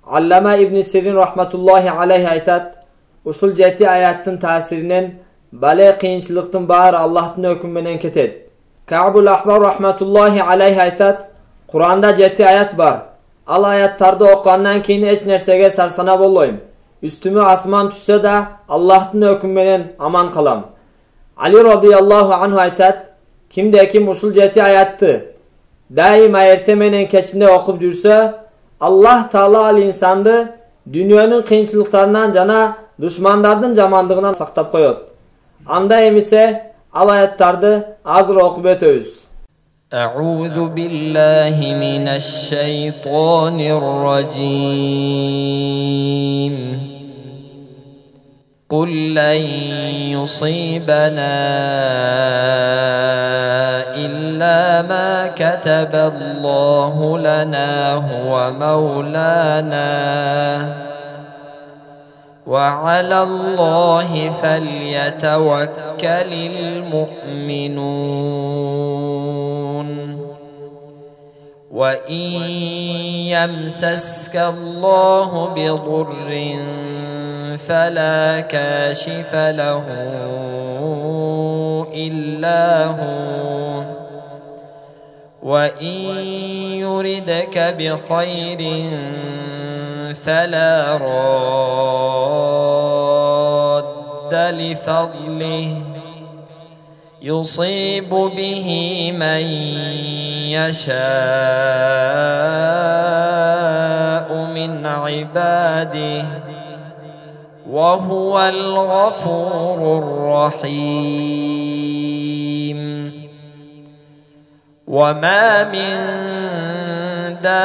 Allama İbn Sirin rahmetullahi aleyhi aytat, usul 7 ayattın tasirinden bale kıyınçılıktın bağır Allah'ın hükmünden ketet. Ka'bul Ahbar rahmetullahi aleyhi aytat, Kur'an'da 7 ayat var. Al ayatlarda oqandan keyin hiç nersege sarsana bolloyum. Üstümü asman düşse de Allah'ın hükmünden aman kalam. Ali radıyallahu anhu aytat, kimde usul 7 ayattı daima ertemenen keçinde okup жүрse, Allah Taala al insandı dünyanın kıyınçılıklarından cana düşmanlarının jamandığından saktap koyot. Anda emise al ayattardı azır okup ötöyüz. Euzu billahi mineşşeytanirracim. قُلْ لَنْ يُصِيبَنَا إِلَّا مَا كَتَبَ اللَّهُ لَنَا هُوَ مَوْلَانَا وَعَلَى اللَّهِ فَلْيَتَوَكَّلِ الْمُؤْمِنُونَ وَإِنْ يَمْسَسْكَ اللَّهُ بِضُرٍّ فلا كاشف له إلا هو وإن يردك بخير فلا راد لفضله يصيب به من يشاء من عباده وهو الغفور الرحيم وما من دابة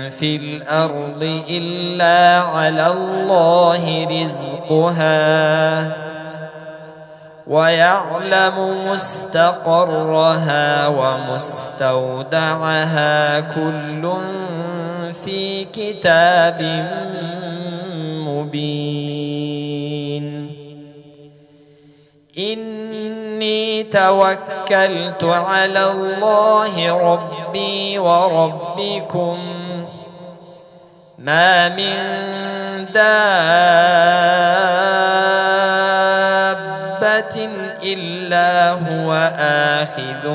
في الأرض إلا على الله رزقها ويعلم مستقرها ومستودعها كل في كتاب مبين إني توكلت على الله ربي وربكم ما من دابة إلا هو آخذ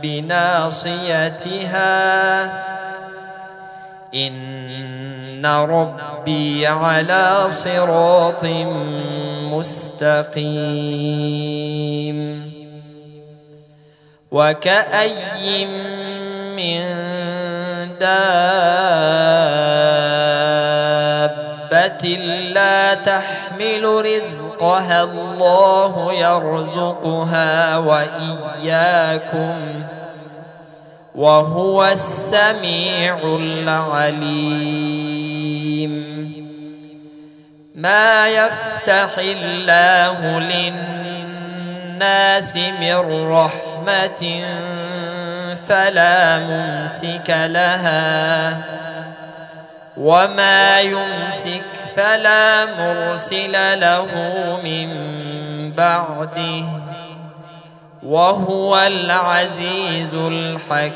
بناصيتها إن ربي على صراط مستقيم وكأي من دابة لا تحمل رزقها الله يرزقها وإياكم وهو السميع العليم ما يفتح الله للناس من رحمة فلا ممسك لها وما يمسك فلا مرسل له من بعده وهو العزيز الحكيم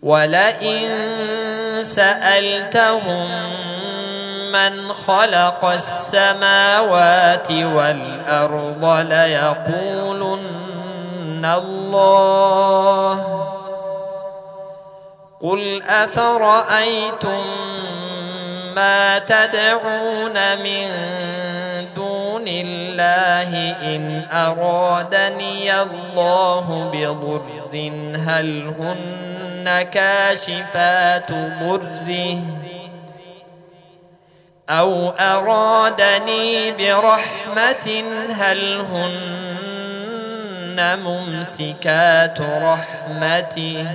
ولئن سألتهم من خلق السماوات والأرض ليقولن الله قل أفرأيتم ما تدعون من دون الله إن أرادني الله بضر هل هن كاشفات ضره أو أرادني برحمة هل هن ممسكات رحمته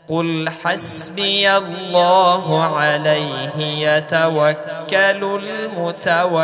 قل حسبي الله عليه يتوكل المتوكلون